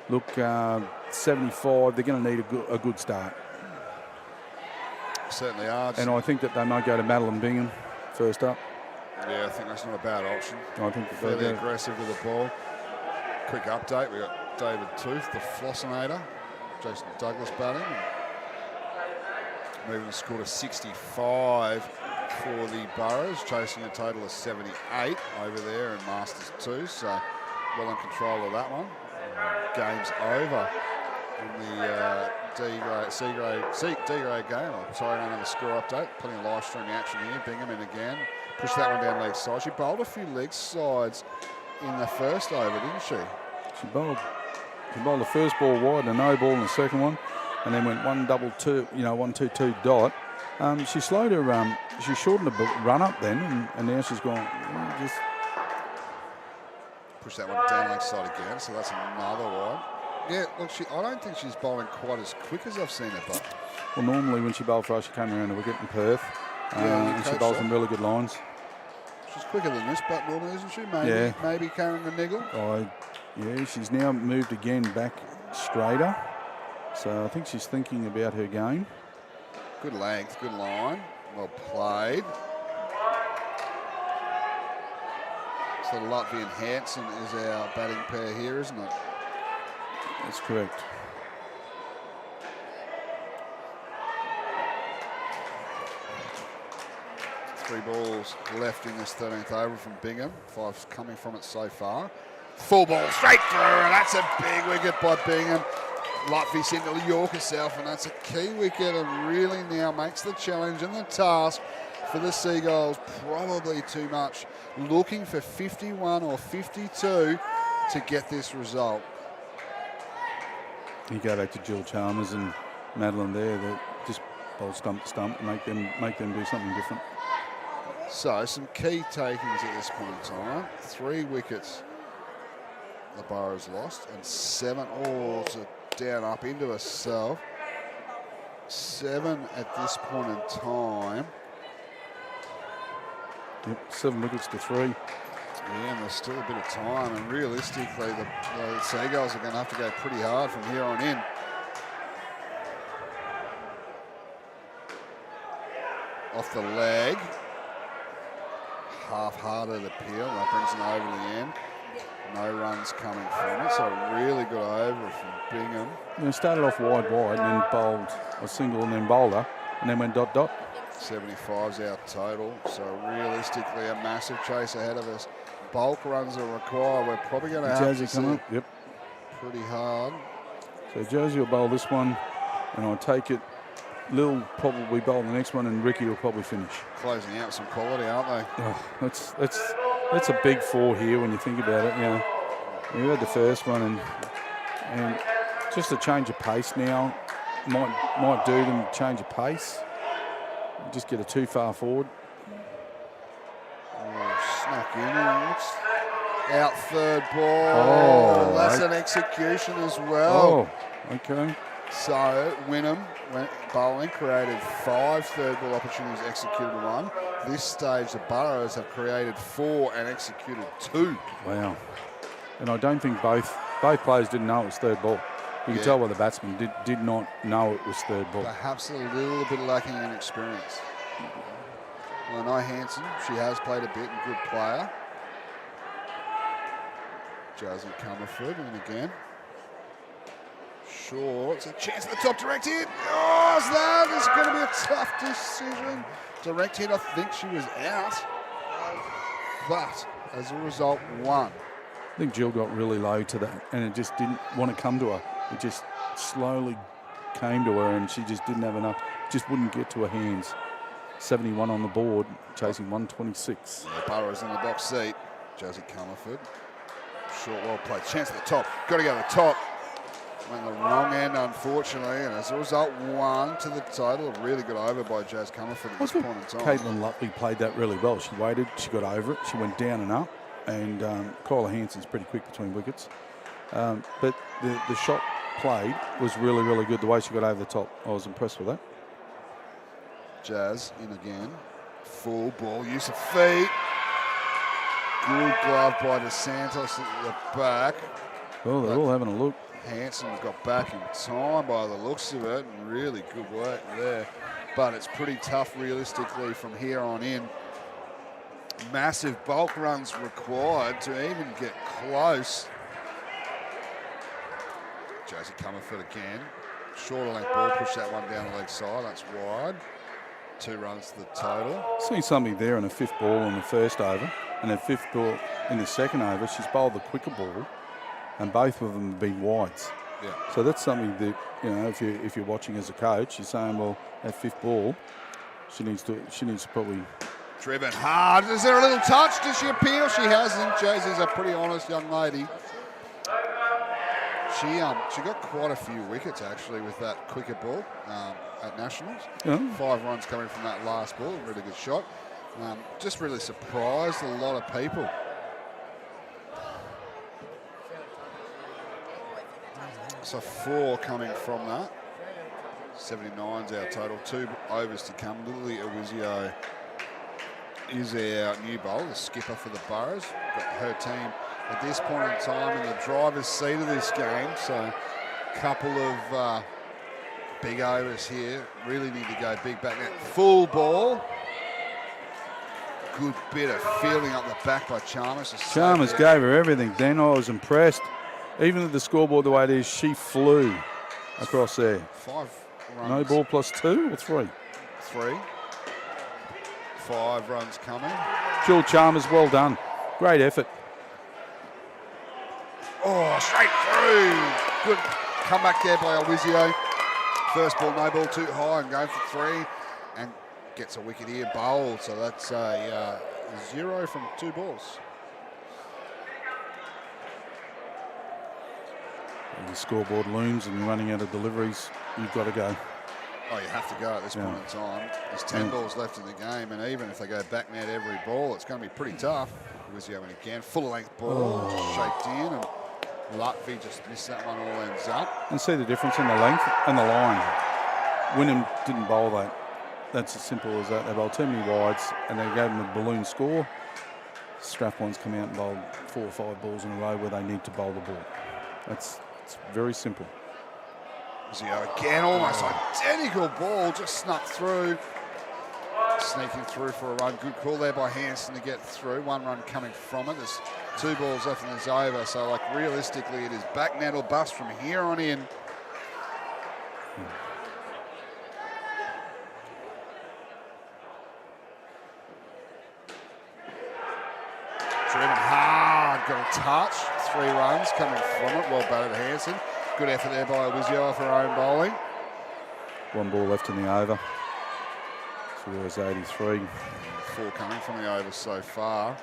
look, 75, they're going to need a good start. Certainly are. And I think that they might go to Madeline Bingham first up. Yeah, I think that's not a bad option. I think fairly aggressive with the ball. Quick update. We got David Tooth, the Flossinator. Jason Douglas batting. Moving the score to 65 for the Burrows, chasing a total of 78 over there in Masters 2. So well in control of that one. Game's over in the D-grade game. I'm sorry, I don't have a score update. Plenty of live streaming action here. Bingham in again. Pushed that one down leg side. She bowled a few leg sides in the first over, didn't she? She bowled the first ball wide and a no ball in the second one, and then went 1-2-2, 1-2-2 dot. She slowed her, she shortened the run up then, and now she's gone. Just push that one down leg side again, so that's another one. Yeah, look, I don't think she's bowling quite as quick as I've seen her bowl. Well, normally when she bowled for us, she came around the wicket in Perth, and she bowls some really good lines. She's quicker than this, but normally, isn't she? Maybe carrying the niggle. Yeah, she's now moved again back straighter. So I think she's thinking about her game. Good length, good line. Well played. So Latvian Hansen is our batting pair here, isn't it? That's correct. Three balls left in this 13th over from Bingham. 5's coming from it so far. Full ball straight through, and that's a big wicket by Bingham. Lutfi sent to York herself, and that's a key wicket, and really now makes the challenge and the task for the Seagulls probably too much. Looking for 51 or 52 to get this result. You go back to Jill Chalmers and Madeline there, that just bowl stump to stump, make them do something different. So some key takings at this point in time. 3 wickets the Burrows lost, and 7 all to down up into herself. 7 at this point in time. Yep, 7 wickets to 3. Yeah, and there's still a bit of time, and realistically the Seagulls are going to have to go pretty hard from here on in. Off the leg. Half-hearted appeal. That brings them over to the end. No runs coming from it, so a really good over from Bingham. You started off wide, and then bowled a single and then bowled her, and then went dot. 75's our total, so realistically a massive chase ahead of us. Bulk runs are required. We're probably going to have to come up. Yep. Pretty hard. So Josie will bowl this one, and I'll take it. Lil will probably bowl the next one, and Ricky will probably finish. Closing out with some quality, aren't they? Oh, that's a big 4 here when you think about it. You had the first one, and just a change of pace now might do them change of pace. Just get it too far forward. Oh, snuck in and looks out third ball. Oh, that's an execution as well. Oh, okay. So Wynnum went bowling, created 5 third ball opportunities, executed 1. This stage, the Burrows have created 4 and executed 2. Wow. And I don't think both players didn't know it was third ball. You can tell by the batsman did not know it was third ball. Perhaps a little bit lacking in experience. Well, I know Hansen, she has played a bit and good player. Josie Comerford in again. Short, it's a chance at the top, direct hit. Oh, that is going to be a tough decision. Direct hit, I think she was out. But as a result, 1. I think Jill got really low to that, and it just didn't want to come to her. It just slowly came to her, and she just didn't have enough. Just wouldn't get to her hands. 71 on the board, chasing 126. The Burrows in the box seat. Josie Comerford. Short, well played. Chance at the top. Got to go to the top. Went the wrong end, unfortunately, and as a result, 1 to the total. A really good over by Jazz Comerford at this point in time. Caitlin Lutley played that really well. She waited, she got over it, she went down and up, and Kyla Hansen's pretty quick between wickets. But the shot played was really, really good, the way she got over the top. I was impressed with that. Jazz in again. Full ball, use of feet. Good glove by DeSantos at the back. Well, they're all having a look. Hansen got back in time by the looks of it, and really good work there. But it's pretty tough realistically from here on in. Massive bulk runs required to even get close. Josie Comerford again. Shorter length ball, push that one down the leg side. That's wide. 2 runs to the total. See something there on a 5th ball in the first over and a 5th ball in the second over. She's bowled the quicker ball, and both of them have been wides. Yeah. So that's something that, you know, if you're watching as a coach, you're saying, well, that 5th ball, she needs to probably. Driven hard. Is there a little touch? Does she appeal? She hasn't. Josie's a pretty honest young lady. She got quite a few wickets actually with that quicker ball at Nationals. Yeah. 5 runs coming from that last ball. Really good shot. Just really surprised a lot of people. So 4 coming from that. 79's our total. 2 overs to come. Lily Awizio is our new bowler, the skipper for the Boroughs. Got her team at this point in time in the driver's seat of this game. So a couple of big overs here. Really need to go big back net. Full ball. Good bit of fielding up the back by Chalmers. Chalmers gave her everything. Then I was impressed. Even at the scoreboard the way it is, she flew across there. 5 runs. No ball plus 2 or 3? 3. 5 runs coming. Jill Chalmers, well done. Great effort. Oh, straight through. Good comeback there by Awizio. First ball, no ball too high and going for 3 and gets a wicket here, bowled. So that's a 0 from 2 balls. And the scoreboard looms and you're running out of deliveries. You've got to go. Oh, you have to go at this point in time. There's 10 balls left in the game, and even if they go back net every ball, it's going to be pretty tough. Awizio when again, full length ball, shaped in, and Lutfi just missed that one, all ends up. And see the difference in the length and the line. Wynnum didn't bowl that. That's as simple as that. They bowled too many wides, and they gave them a balloon score. Strath ones come out and bowl 4 or 5 balls in a row where they need to bowl the ball. It's very simple. Awizio again, almost identical ball, just snuck through. Sneaking through for a run. Good call there by Hanson to get through. 1 run coming from it. There's 2 balls left and it's over. So, like, realistically, it is back net or bust from here on in. Driven hard. Got a touch. 3 runs coming from it. Well batted Hanson. Good effort there by Awizio off her own bowling. 1 ball left in the over. So there's 83. 4 coming from the over so far.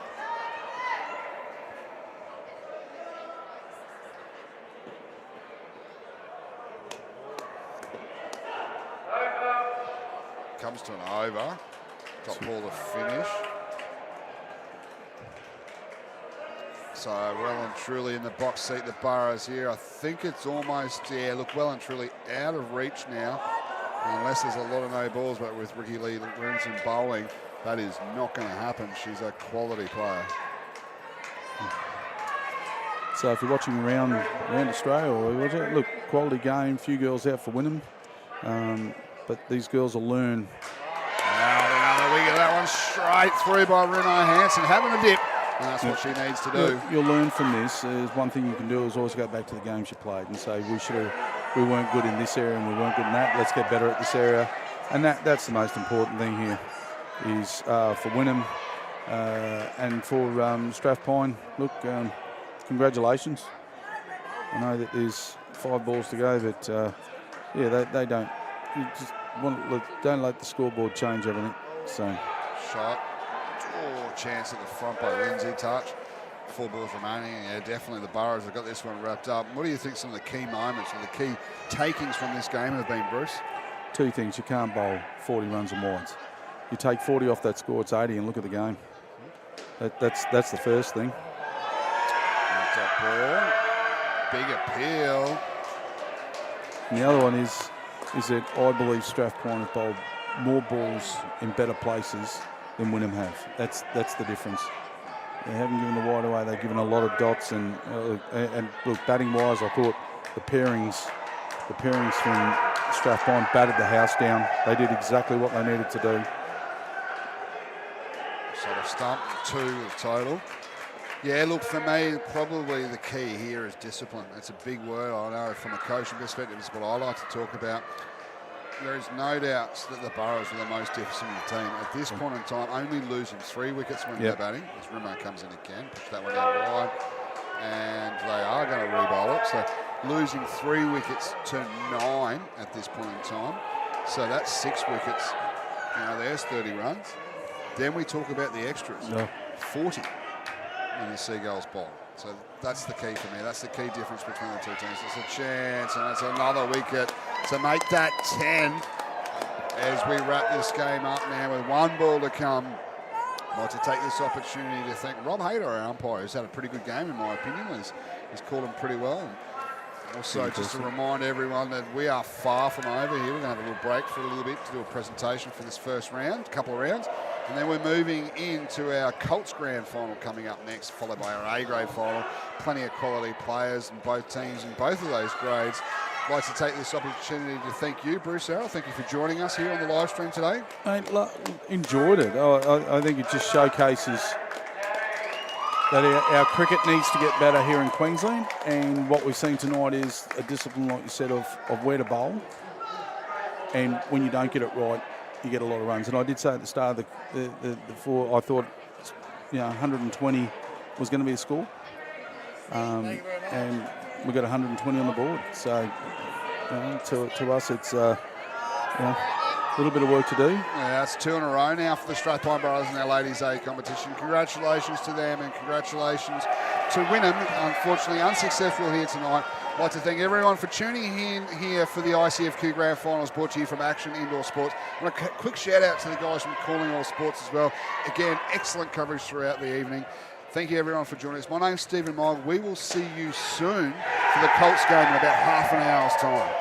Comes to an over. Top ball to finish. So well and truly in the box seat, the Boroughs here. I think it's almost, look, well and truly out of reach now. Unless there's a lot of no balls, but with Ricky Lee Williamson bowling, that is not going to happen. She's a quality player. So if you're watching around Australia, look, quality game, few girls out for Wynnum. But these girls will learn. Another wicket, that one straight through by Renee Hanson, having a dip. And that's what she needs to do. Look, you'll learn from this. There's one thing you can do is always go back to the game she played and say we weren't good in this area and we weren't good in that. Let's get better at this area. And that's the most important thing here is for Wynnum and for Strathpine. Look, congratulations. I know that there's 5 balls to go, but they don't. You just don't let the scoreboard change everything. So shot. Chance at the front by Lindsay. Touch. 4 balls remaining. Yeah, definitely the Boroughs have got this one wrapped up. What do you think some of the key moments or the key takings from this game have been, Bruce? 2 things. You can't bowl 40 runs and wides. You take 40 off that score, it's 80, and look at the game. That's the first thing. Top ball. Big appeal. And the other one is that I believe Strathpine have bowled more balls in better places than Wynnum have. That's the difference. They haven't given the wide away. They've given a lot of dots and look, batting wise, I thought the pairings from Strathpine batted the house down. They did exactly what they needed to do. So the stump, 2 total. Yeah, look, for me, probably the key here is discipline. It's a big word, I know, from a coaching perspective. It's what I like to talk about. There is no doubt that the Burrows are the most disciplined team. At this point in time, only losing 3 wickets when they're batting, as Rimmo comes in again, push that one out wide, and they are going to re-bowl it. So losing 3 wickets to 9 at this point in time. So that's 6 wickets. There's 30 runs. Then we talk about the extras. 40 when the Seagulls bowl. So that's the key for me. That's the key difference between the two teams. It's a chance, and it's another wicket to make that 10 as we wrap this game up now with 1 ball to come. I'd like to take this opportunity to thank Rob Hayter, our umpire, who's had a pretty good game in my opinion. He's called him pretty well. And also, just to remind everyone that we are far from over here. We're going to have a little break for a little bit to do a presentation for this first round, couple of rounds. And then we're moving into our Colts Grand Final coming up next, followed by our A-grade final. Plenty of quality players in both teams in both of those grades. I'd like to take this opportunity to thank you, Bruce Arrow. Thank you for joining us here on the live stream today. Mate, enjoyed it. I think it just showcases that our cricket needs to get better here in Queensland, and what we've seen tonight is a discipline, like you said, of where to bowl. And when you don't get it right, you get a lot of runs. And I did say at the start of the 4, I thought 120 was going to be a score, and we got 120 on the board. So to us, it's a little bit of work to do. Yeah, that's 2 in a row now for the Strath Brothers in their Ladies A competition. Congratulations to them, and congratulations to Wynnum. Unfortunately, unsuccessful here tonight. I'd like to thank everyone for tuning in here for the ICFQ Grand Finals, brought to you from Action Indoor Sports. I want a quick shout out to the guys from Calling All Sports as well. Again, excellent coverage throughout the evening. Thank you everyone for joining us. My name's Stephen Mogg. We will see you soon for the Colts game in about half an hour's time.